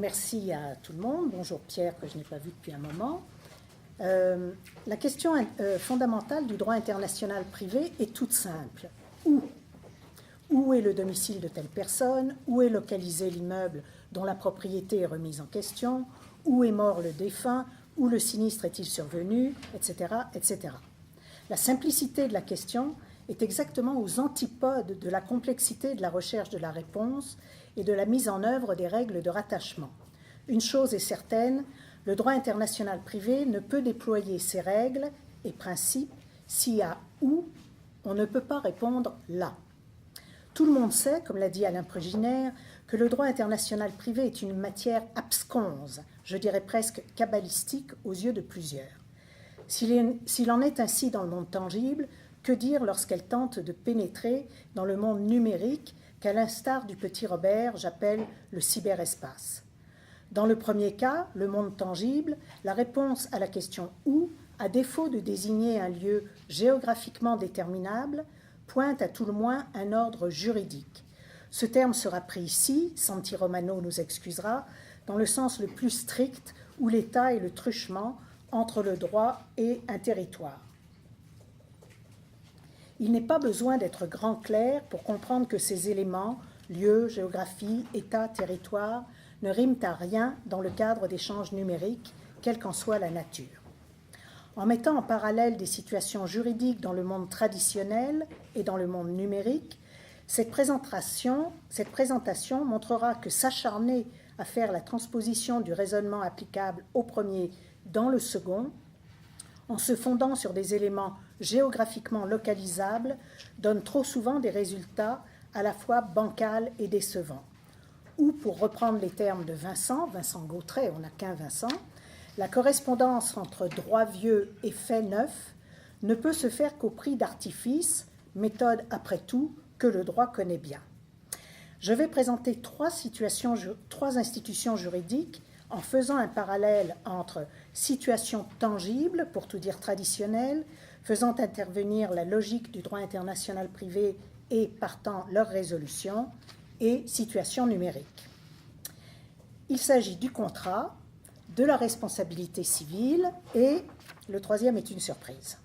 merci à tout le monde. Bonjour Pierre, que je n'ai pas vu depuis un moment. La question fondamentale du droit international privé est toute simple. Où est le domicile de telle personne? Où est localisé l'immeuble dont la propriété est remise en question? Où est mort le défunt? Où le sinistre est-il survenu? Etc., etc. La simplicité de la question est exactement aux antipodes de la complexité de la recherche de la réponse et de la mise en œuvre des règles de rattachement. Une chose est certaine, le droit international privé ne peut déployer ses règles et principes si à où on ne peut pas répondre là. Tout le monde sait, comme l'a dit Alain Préginaire, que le droit international privé est une matière absconse, je dirais presque kabbalistique aux yeux de plusieurs. S'il en est ainsi dans le monde tangible, que dire lorsqu'elle tente de pénétrer dans le monde numérique qu'à l'instar du petit Robert, j'appelle le cyberespace? Dans le premier cas, le monde tangible, la réponse à la question « où », à défaut de désigner un lieu géographiquement déterminable, pointe à tout le moins un ordre juridique. Ce terme sera pris ici, Santi Romano nous excusera, dans le sens le plus strict où l'État est le truchement entre le droit et un territoire. Il n'est pas besoin d'être grand clair pour comprendre que ces éléments, lieu, géographie, État, territoire, ne riment à rien dans le cadre d'échanges numériques, quelle qu'en soit la nature. En mettant en parallèle des situations juridiques dans le monde traditionnel et dans le monde numérique, cette présentation montrera que s'acharner à faire la transposition du raisonnement applicable au premier dans le second, en se fondant sur des éléments géographiquement localisables, donne trop souvent des résultats à la fois bancals et décevants. Ou, pour reprendre les termes de Vincent Gautret, on n'a qu'un Vincent, la correspondance entre droit vieux et fait neuf ne peut se faire qu'au prix d'artifices, méthode après tout que le droit connaît bien. Je vais présenter trois institutions juridiques en faisant un parallèle entre situation tangible, pour tout dire traditionnelle, faisant intervenir la logique du droit international privé et partant leur résolution, et situation numérique. Il s'agit du contrat, de la responsabilité civile et le troisième est une surprise.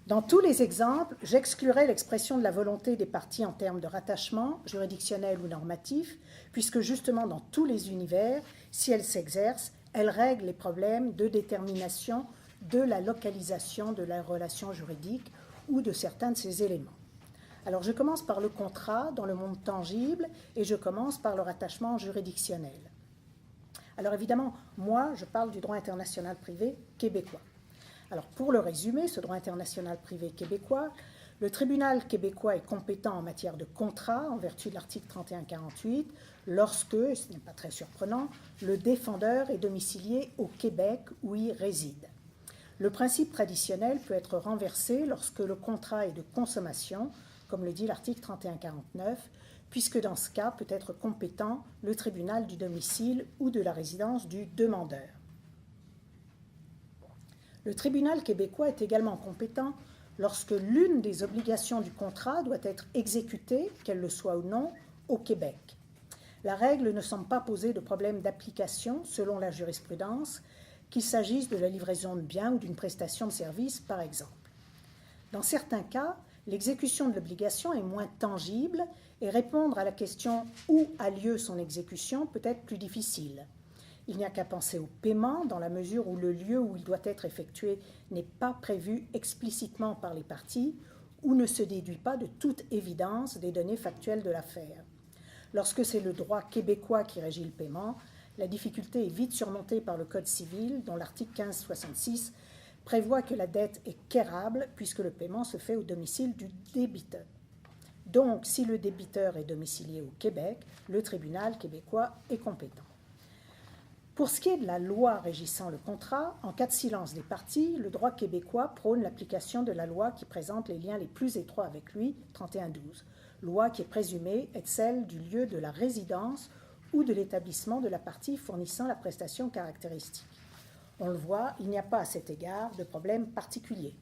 Dans tous les exemples, j'exclurai l'expression de la volonté des parties en termes de rattachement, juridictionnel ou normatif, puisque justement dans tous les univers, si elle s'exerce, elle règle les problèmes de détermination de la localisation de la relation juridique ou de certains de ces éléments. Alors je commence par le contrat dans le monde tangible et je commence par le rattachement juridictionnel. Alors évidemment, moi, je parle du droit international privé québécois. Alors pour le résumer, ce droit international privé québécois, le tribunal québécois est compétent en matière de contrat en vertu de l'article 3148 lorsque, et ce n'est pas très surprenant, le défendeur est domicilié au Québec où il réside. Le principe traditionnel peut être renversé lorsque le contrat est de consommation, comme le dit l'article 3149, puisque dans ce cas peut être compétent le tribunal du domicile ou de la résidence du demandeur. Le tribunal québécois est également compétent lorsque l'une des obligations du contrat doit être exécutée, qu'elle le soit ou non, au Québec. La règle ne semble pas poser de problème d'application selon la jurisprudence, qu'il s'agisse de la livraison de biens ou d'une prestation de services, par exemple. Dans certains cas, l'exécution de l'obligation est moins tangible et répondre à la question où a lieu son exécution peut être plus difficile. Il n'y a qu'à penser au paiement dans la mesure où le lieu où il doit être effectué n'est pas prévu explicitement par les parties ou ne se déduit pas de toute évidence des données factuelles de l'affaire. Lorsque c'est le droit québécois qui régit le paiement, la difficulté est vite surmontée par le Code civil dont l'article 1566 prévoit que la dette est quérable puisque le paiement se fait au domicile du débiteur. Donc, si le débiteur est domicilié au Québec, le tribunal québécois est compétent. Pour ce qui est de la loi régissant le contrat, en cas de silence des parties, le droit québécois prône l'application de la loi qui présente les liens les plus étroits avec lui, 3112, loi qui est présumée être celle du lieu de la résidence ou de l'établissement de la partie fournissant la prestation caractéristique. On le voit, il n'y a pas à cet égard de problème particulier.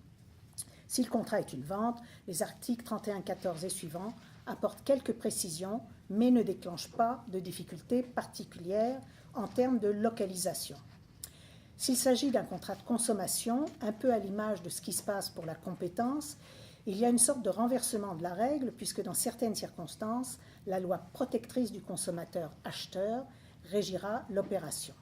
Si le contrat est une vente, les articles 31.14 et suivants apportent quelques précisions, mais ne déclenchent pas de difficultés particulières en termes de localisation. S'il s'agit d'un contrat de consommation, un peu à l'image de ce qui se passe pour la compétence, il y a une sorte de renversement de la règle puisque dans certaines circonstances, la loi protectrice du consommateur-acheteur régira l'opération.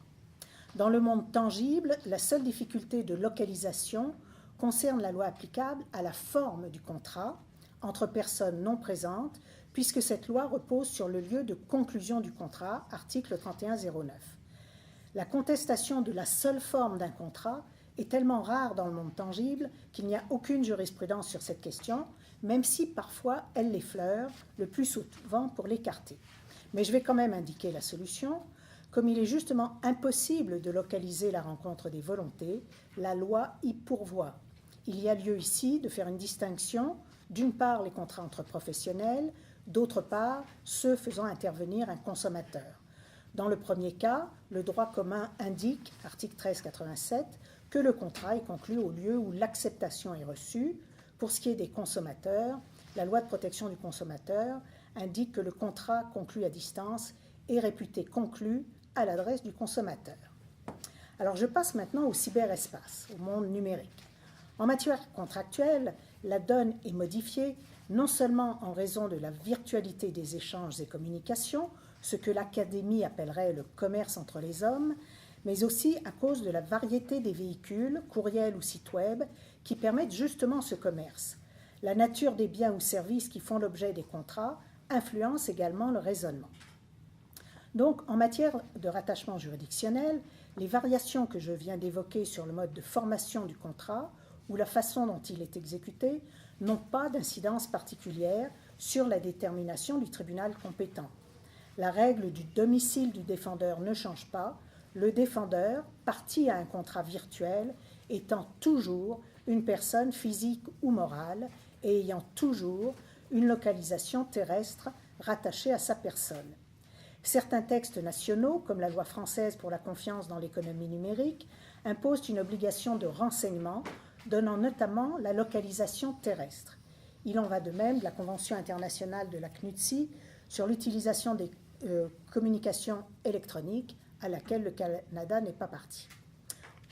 Dans le monde tangible, la seule difficulté de localisation concerne la loi applicable à la forme du contrat entre personnes non présentes, puisque cette loi repose sur le lieu de conclusion du contrat, article 3109. La contestation de la seule forme d'un contrat est tellement rare dans le monde tangible qu'il n'y a aucune jurisprudence sur cette question, même si parfois elle l'effleure, le plus souvent pour l'écarter. Mais je vais quand même indiquer la solution. Comme il est justement impossible de localiser la rencontre des volontés, la loi y pourvoit. Il y a lieu ici de faire une distinction, d'une part les contrats entre professionnels, d'autre part ceux faisant intervenir un consommateur. Dans le premier cas, le droit commun indique, article 1387, que le contrat est conclu au lieu où l'acceptation est reçue. Pour ce qui est des consommateurs, la loi de protection du consommateur indique que le contrat conclu à distance est réputé conclu à l'adresse du consommateur. Alors je passe maintenant au cyberespace, au monde numérique. En matière contractuelle, la donne est modifiée non seulement en raison de la virtualité des échanges et communications, ce que l'Académie appellerait le commerce entre les hommes, mais aussi à cause de la variété des véhicules, courriels ou sites web, qui permettent justement ce commerce. La nature des biens ou services qui font l'objet des contrats influence également le raisonnement. Donc, en matière de rattachement juridictionnel, les variations que je viens d'évoquer sur le mode de formation du contrat ou la façon dont il est exécuté n'ont pas d'incidence particulière sur la détermination du tribunal compétent. La règle du domicile du défendeur ne change pas, le défendeur, partie à un contrat virtuel, étant toujours une personne physique ou morale et ayant toujours une localisation terrestre rattachée à sa personne. Certains textes nationaux, comme la loi française pour la confiance dans l'économie numérique, imposent une obligation de renseignement, donnant notamment la localisation terrestre. Il en va de même de la Convention internationale de la CNUTSI sur l'utilisation des communications électroniques, à laquelle le Canada n'est pas parti.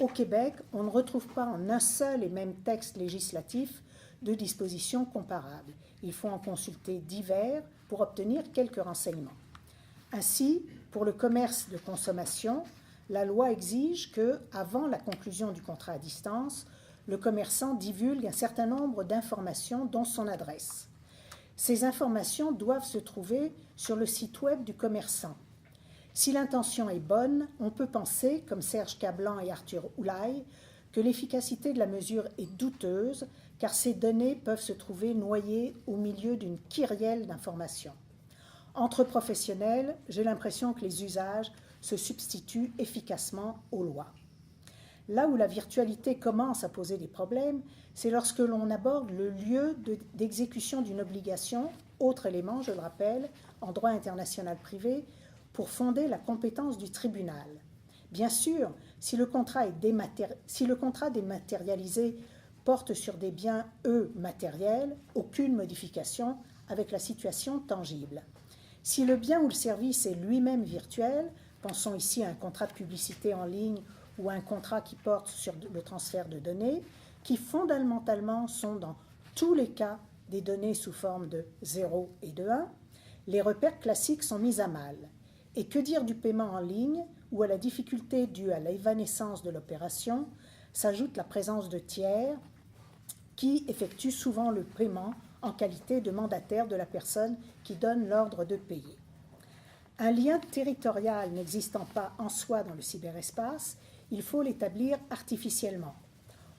Au Québec, on ne retrouve pas en un seul et même texte législatif de dispositions comparables. Il faut en consulter divers pour obtenir quelques renseignements. Ainsi, pour le commerce de consommation, la loi exige que, avant la conclusion du contrat à distance, le commerçant divulgue un certain nombre d'informations, dont son adresse. Ces informations doivent se trouver sur le site web du commerçant. Si l'intention est bonne, on peut penser, comme Serge Cablan et Arthur Oulaye, que l'efficacité de la mesure est douteuse, car ces données peuvent se trouver noyées au milieu d'une kyrielle d'informations. Entre professionnels, j'ai l'impression que les usages se substituent efficacement aux lois. Là où la virtualité commence à poser des problèmes, c'est lorsque l'on aborde le lieu d'exécution d'une obligation, autre élément, je le rappelle, en droit international privé, pour fonder la compétence du tribunal. Bien sûr, si le contrat dématérialisé porte sur des biens, eux, matériels, aucune modification avec la situation tangible. Si le bien ou le service est lui-même virtuel, pensons ici à un contrat de publicité en ligne ou à un contrat qui porte sur le transfert de données, qui fondamentalement sont dans tous les cas des données sous forme de 0 et de 1, les repères classiques sont mis à mal. Et que dire du paiement en ligne, où à la difficulté due à l'évanescence de l'opération s'ajoute la présence de tiers qui effectuent souvent le paiement en qualité de mandataire de la personne qui donne l'ordre de payer. Un lien territorial n'existant pas en soi dans le cyberespace, il faut l'établir artificiellement.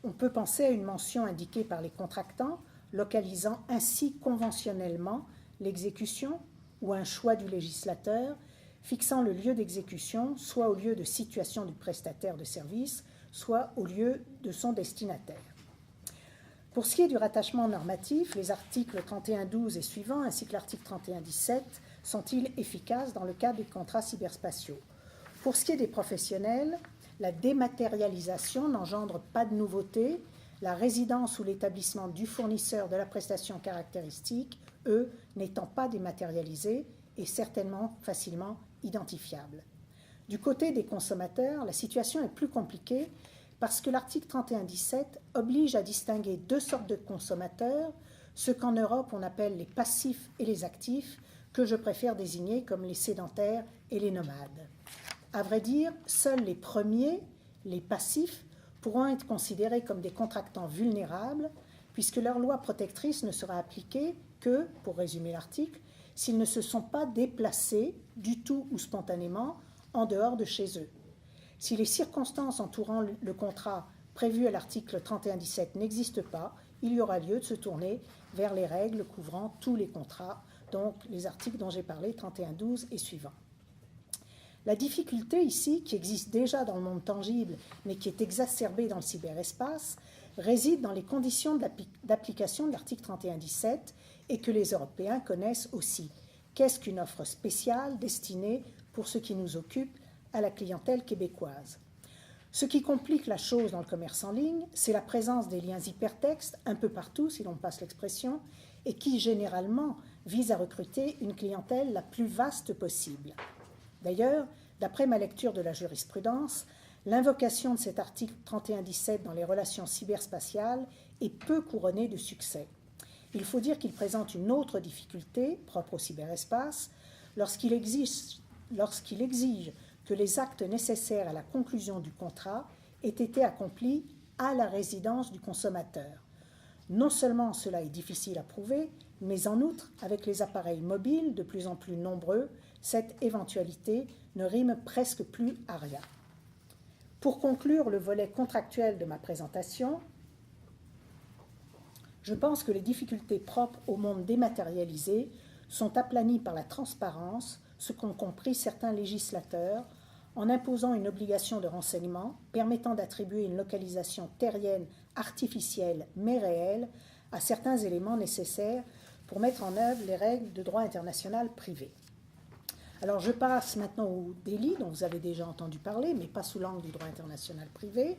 On peut penser à une mention indiquée par les contractants, localisant ainsi conventionnellement l'exécution ou un choix du législateur, fixant le lieu d'exécution soit au lieu de situation du prestataire de service, soit au lieu de son destinataire. Pour ce qui est du rattachement normatif, les articles 31.12 et suivants, ainsi que l'article 31.17, sont-ils efficaces dans le cadre des contrats cyberspatiaux? Pour ce qui est des professionnels, la dématérialisation n'engendre pas de nouveauté, la résidence ou l'établissement du fournisseur de la prestation caractéristique, eux, n'étant pas dématérialisés et certainement facilement identifiables. Du côté des consommateurs, la situation est plus compliquée parce que l'article 31.17 oblige à distinguer deux sortes de consommateurs, ceux qu'en Europe on appelle les passifs et les actifs, que je préfère désigner comme les sédentaires et les nomades. À vrai dire, seuls les premiers, les passifs, pourront être considérés comme des contractants vulnérables, puisque leur loi protectrice ne sera appliquée que, pour résumer l'article, s'ils ne se sont pas déplacés, du tout ou spontanément, en dehors de chez eux. Si les circonstances entourant le contrat prévu à l'article 31.17 n'existent pas, il y aura lieu de se tourner vers les règles couvrant tous les contrats, donc les articles dont j'ai parlé, 31.12 et suivants. La difficulté ici, qui existe déjà dans le monde tangible, mais qui est exacerbée dans le cyberespace, réside dans les conditions d'application de l'article 31.17 et que les Européens connaissent aussi. Qu'est-ce qu'une offre spéciale destinée, pour ce qui nous occupe, à la clientèle québécoise? Ce qui complique la chose dans le commerce en ligne, c'est la présence des liens hypertextes un peu partout, si l'on passe l'expression, et qui généralement visent à recruter une clientèle la plus vaste possible. D'ailleurs, d'après ma lecture de la jurisprudence, l'invocation de cet article 31.17 dans les relations cyberspatiales est peu couronnée de succès. Il faut dire qu'il présente une autre difficulté, propre au cyberespace, lorsqu'il exige que les actes nécessaires à la conclusion du contrat aient été accomplis à la résidence du consommateur. Non seulement cela est difficile à prouver, mais en outre, avec les appareils mobiles de plus en plus nombreux, cette éventualité ne rime presque plus à rien. Pour conclure le volet contractuel de ma présentation, je pense que les difficultés propres au monde dématérialisé sont aplanies par la transparence, ce qu'ont compris certains législateurs, en imposant une obligation de renseignement permettant d'attribuer une localisation terrienne artificielle mais réelle à certains éléments nécessaires pour mettre en œuvre les règles de droit international privé. Alors je passe maintenant au délit dont vous avez déjà entendu parler, mais pas sous l'angle du droit international privé.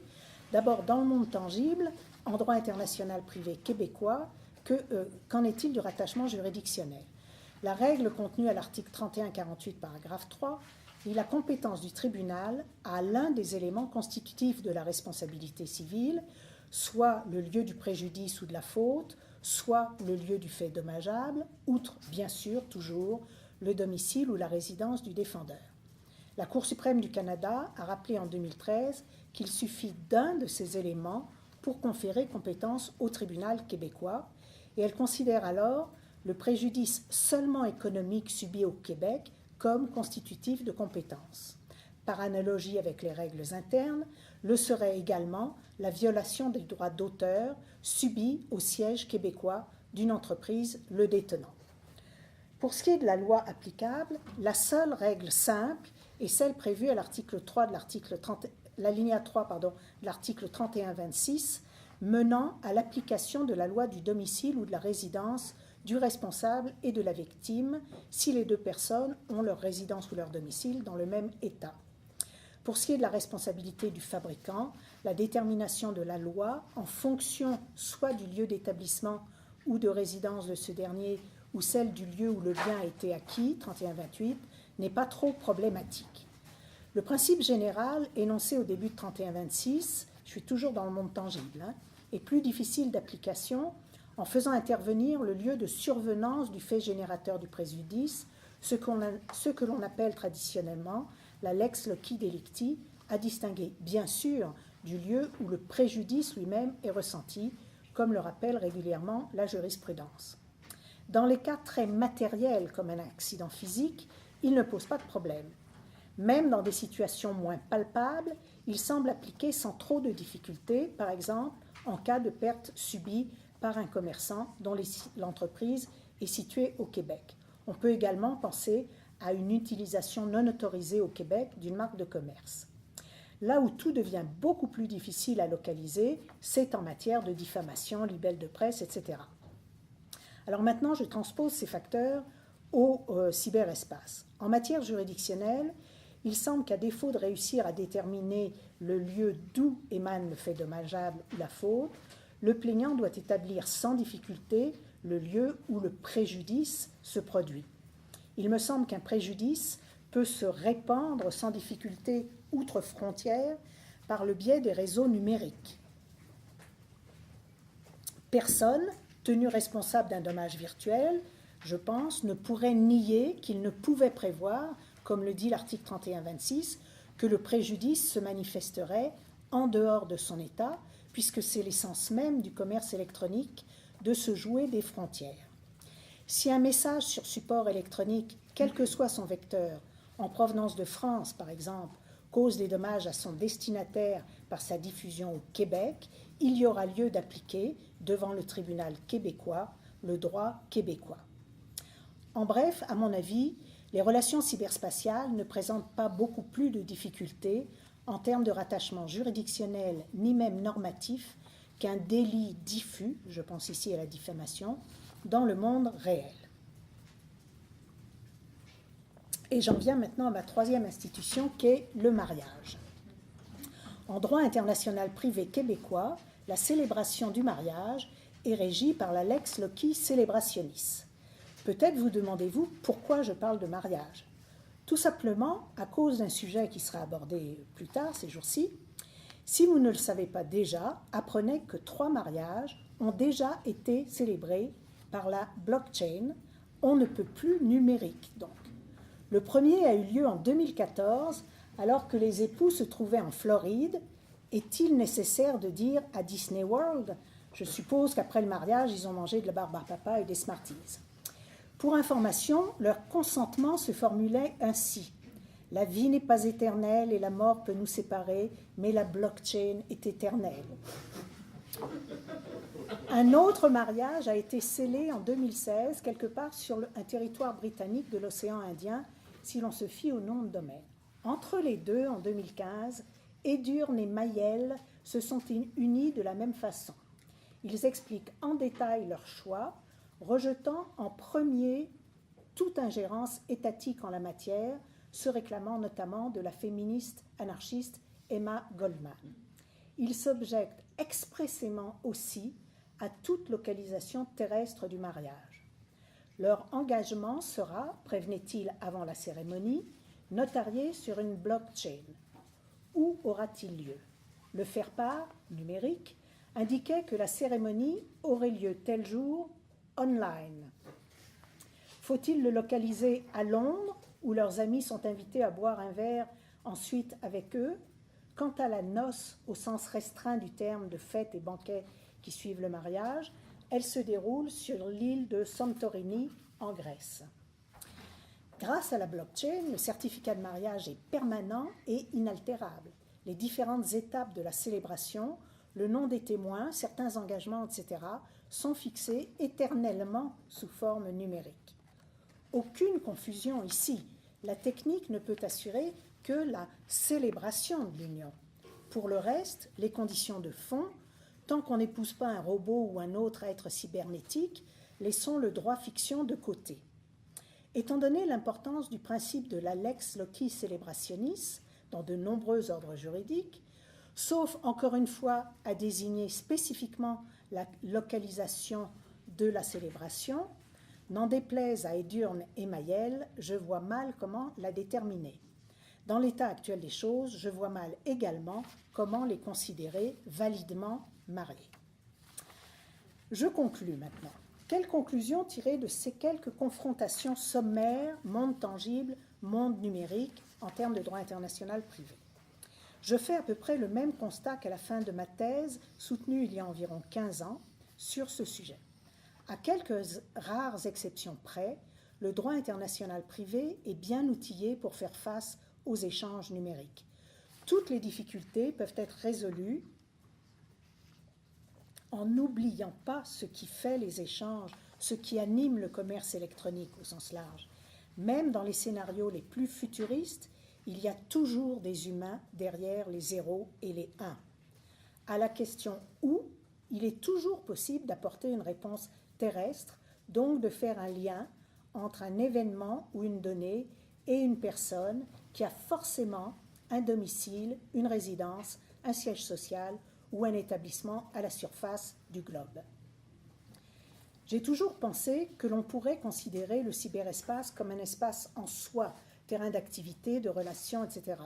D'abord, dans le monde tangible, en droit international privé québécois, qu'en est-il du rattachement juridictionnel? La règle contenue à l'article 31.48, paragraphe 3, lie la compétence du tribunal à l'un des éléments constitutifs de la responsabilité civile, soit le lieu du préjudice ou de la faute, soit le lieu du fait dommageable, outre, bien sûr, toujours, le domicile ou la résidence du défendeur. La Cour suprême du Canada a rappelé en 2013 qu'il suffit d'un de ces éléments pour conférer compétence au tribunal québécois, et elle considère alors le préjudice seulement économique subi au Québec comme constitutif de compétence. Par analogie avec les règles internes, le serait également la violation des droits d'auteur subie au siège québécois d'une entreprise le détenant. Pour ce qui est de la loi applicable, la seule règle simple est celle prévue à l'article 3 de l'alinéa 3 de l'article 31.26, menant à l'application de la loi du domicile ou de la résidence du responsable et de la victime si les deux personnes ont leur résidence ou leur domicile dans le même État. Pour ce qui est de la responsabilité du fabricant, la détermination de la loi en fonction soit du lieu d'établissement ou de résidence de ce dernier ou celle du lieu où le bien a été acquis, 31.28, n'est pas trop problématique. Le principe général énoncé au début de 31.26, je suis toujours dans le monde tangible, est plus difficile d'application en faisant intervenir le lieu de survenance du fait générateur du préjudice, ce que l'on appelle traditionnellement la lex loci delicti, à distinguer bien sûr du lieu où le préjudice lui-même est ressenti, comme le rappelle régulièrement la jurisprudence. Dans les cas très matériels comme un accident physique, il ne pose pas de problème. Même dans des situations moins palpables, il semble appliquer sans trop de difficultés, par exemple en cas de perte subie par un commerçant dont l'entreprise est située au Québec. On peut également penser à une utilisation non autorisée au Québec d'une marque de commerce. Là où tout devient beaucoup plus difficile à localiser, c'est en matière de diffamation, libelle de presse, etc. Alors maintenant, je transpose ces facteurs au cyberespace. En matière juridictionnelle, il semble qu'à défaut de réussir à déterminer le lieu d'où émane le fait dommageable ou la faute, le plaignant doit établir sans difficulté le lieu où le préjudice se produit. Il me semble qu'un préjudice peut se répandre sans difficulté outre-frontières par le biais des réseaux numériques. Personne, tenu responsable d'un dommage virtuel, je pense, ne pourrait nier qu'il ne pouvait prévoir, comme le dit l'article 31-26, que le préjudice se manifesterait en dehors de son État, puisque c'est l'essence même du commerce électronique de se jouer des frontières. Si un message sur support électronique, quel que soit son vecteur, en provenance de France par exemple, cause des dommages à son destinataire par sa diffusion au Québec, il y aura lieu d'appliquer, devant le tribunal québécois, le droit québécois. En bref, à mon avis, les relations cyberspatiales ne présentent pas beaucoup plus de difficultés en termes de rattachement juridictionnel ni même normatif qu'un délit diffus, je pense ici à la diffamation, dans le monde réel. Et j'en viens maintenant à ma troisième institution qu'est le mariage. En droit international privé québécois, la célébration du mariage est régie par la lex loci celebrationis. Peut-être vous demandez-vous pourquoi je parle de mariage. Tout simplement à cause d'un sujet qui sera abordé plus tard ces jours-ci. Si vous ne le savez pas déjà, apprenez que 3 mariages ont déjà été célébrés par la blockchain. On ne peut plus numérique donc. Le premier a eu lieu en 2014 alors que les époux se trouvaient en Floride. Est-il nécessaire de dire à Disney World? Je suppose qu'après le mariage, ils ont mangé de la barbe à papa et des Smarties. Pour information, leur consentement se formulait ainsi. La vie n'est pas éternelle et la mort peut nous séparer, mais la blockchain est éternelle. Un autre mariage a été scellé en 2016, quelque part sur un territoire britannique de l'océan Indien, si l'on se fie au nom de domaine. Entre les deux, en 2015, Edurne et Mayel se sont unis de la même façon. Ils expliquent en détail leur choix, rejetant en premier toute ingérence étatique en la matière, se réclamant notamment de la féministe anarchiste Emma Goldman. Ils s'objectent expressément aussi à toute localisation terrestre du mariage. Leur engagement sera, prévenait-il avant la cérémonie, notarié sur une blockchain. Où aura-t-il lieu? Le faire-part, numérique, indiquait que la cérémonie aurait lieu tel jour, online. Faut-il le localiser à Londres, où leurs amis sont invités à boire un verre ensuite avec eux? Quant à la noce, au sens restreint du terme de fête et banquet qui suivent le mariage, elle se déroule sur l'île de Santorini, en Grèce. Grâce à la blockchain, le certificat de mariage est permanent et inaltérable. Les différentes étapes de la célébration, le nom des témoins, certains engagements, etc., sont fixés éternellement sous forme numérique. Aucune confusion ici. La technique ne peut assurer que la célébration de l'union. Pour le reste, les conditions de fond, tant qu'on n'épouse pas un robot ou un autre être cybernétique, laissons le droit fiction de côté. Étant donné l'importance du principe de la lex loci celebrationis dans de nombreux ordres juridiques, sauf encore une fois à désigner spécifiquement la localisation de la célébration, n'en déplaise à Edurne et Mayel, je vois mal comment la déterminer. Dans l'état actuel des choses, je vois mal également comment les considérer validement mariés. Je conclus maintenant. Quelle conclusion tirer de ces quelques confrontations sommaires, monde tangible, monde numérique, en termes de droit international privé? Je fais à peu près le même constat qu'à la fin de ma thèse, soutenue il y a environ 15 ans, sur ce sujet. À quelques rares exceptions près, le droit international privé est bien outillé pour faire face aux échanges numériques. Toutes les difficultés peuvent être résolues en n'oubliant pas ce qui fait les échanges, ce qui anime le commerce électronique au sens large. Même dans les scénarios les plus futuristes, il y a toujours des humains derrière les 0 et les 1. À la question « où ?», il est toujours possible d'apporter une réponse terrestre, donc de faire un lien entre un événement ou une donnée et une personne qui a forcément un domicile, une résidence, un siège social ou un établissement à la surface du globe. J'ai toujours pensé que l'on pourrait considérer le cyberespace comme un espace en soi, terrain d'activité, de relations, etc.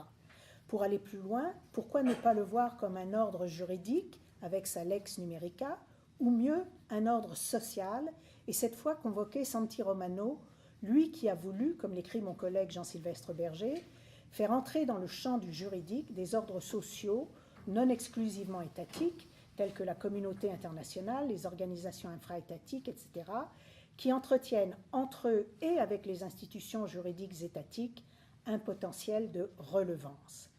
Pour aller plus loin, pourquoi ne pas le voir comme un ordre juridique avec sa lex numerica, ou mieux, un ordre social, et cette fois convoquer Santi Romano, lui qui a voulu, comme l'écrit mon collègue Jean-Sylvestre Berger, faire entrer dans le champ du juridique des ordres sociaux non exclusivement étatiques, tels que la communauté internationale, les organisations infra-étatiques, etc., qui entretiennent entre eux et avec les institutions juridiques étatiques un potentiel de relevance.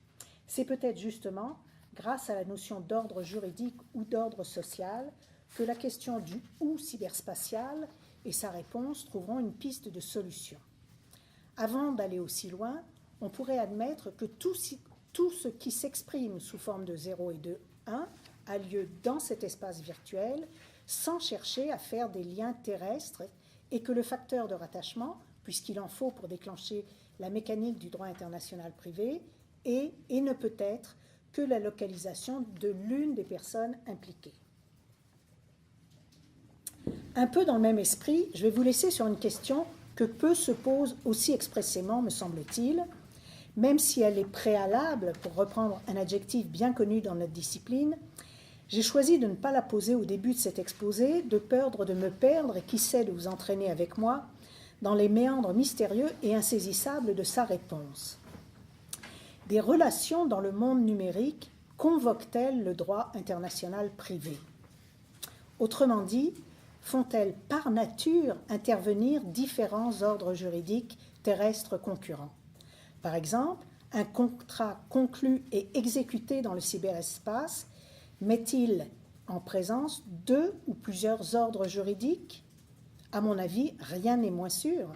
C'est peut-être justement grâce à la notion d'ordre juridique ou d'ordre social que la question du « ou » cyberspatial et sa réponse trouveront une piste de solution. Avant d'aller aussi loin, on pourrait admettre que tout ce qui s'exprime sous forme de 0 et de 1 a lieu dans cet espace virtuel sans chercher à faire des liens terrestres et que le facteur de rattachement, puisqu'il en faut pour déclencher la mécanique du droit international privé, est et ne peut être que la localisation de l'une des personnes impliquées. Un peu dans le même esprit, je vais vous laisser sur une question que peu se pose aussi expressément, me semble-t-il, même si elle est préalable, pour reprendre un adjectif bien connu dans notre discipline. J'ai choisi de ne pas la poser au début de cet exposé, de peur de me perdre et qui sait de vous entraîner avec moi dans les méandres mystérieux et insaisissables de sa réponse. Des relations dans le monde numérique convoquent-elles le droit international privé? Autrement dit, font-elles par nature intervenir différents ordres juridiques terrestres concurrents? Par exemple, un contrat conclu et exécuté dans le cyberespace met-il en présence 2 ou plusieurs ordres juridiques? À mon avis, rien n'est moins sûr.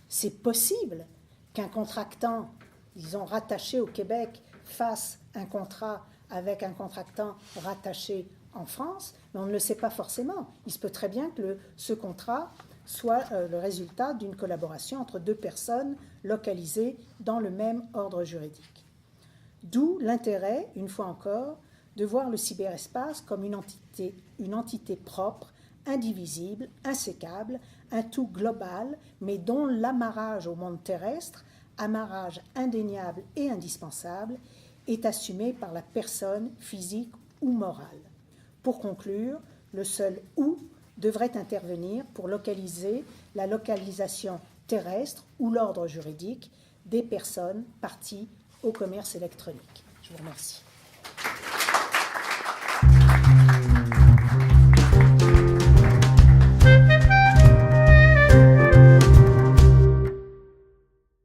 C'est possible qu'un contractant, disons, rattaché au Québec, fasse un contrat avec un contractant rattaché en France, mais on ne le sait pas forcément. Il se peut très bien que ce contrat soit le résultat d'une collaboration entre 2 personnes localisées dans le même ordre juridique. D'où l'intérêt, une fois encore, de voir le cyberespace comme une entité propre, indivisible, insécable, un tout global, mais dont l'amarrage au monde terrestre, amarrage indéniable et indispensable, est assumé par la personne physique ou morale. Pour conclure, le seul « ou » devrait intervenir pour localiser la localisation terrestre ou l'ordre juridique des personnes parties au commerce électronique. Je vous remercie.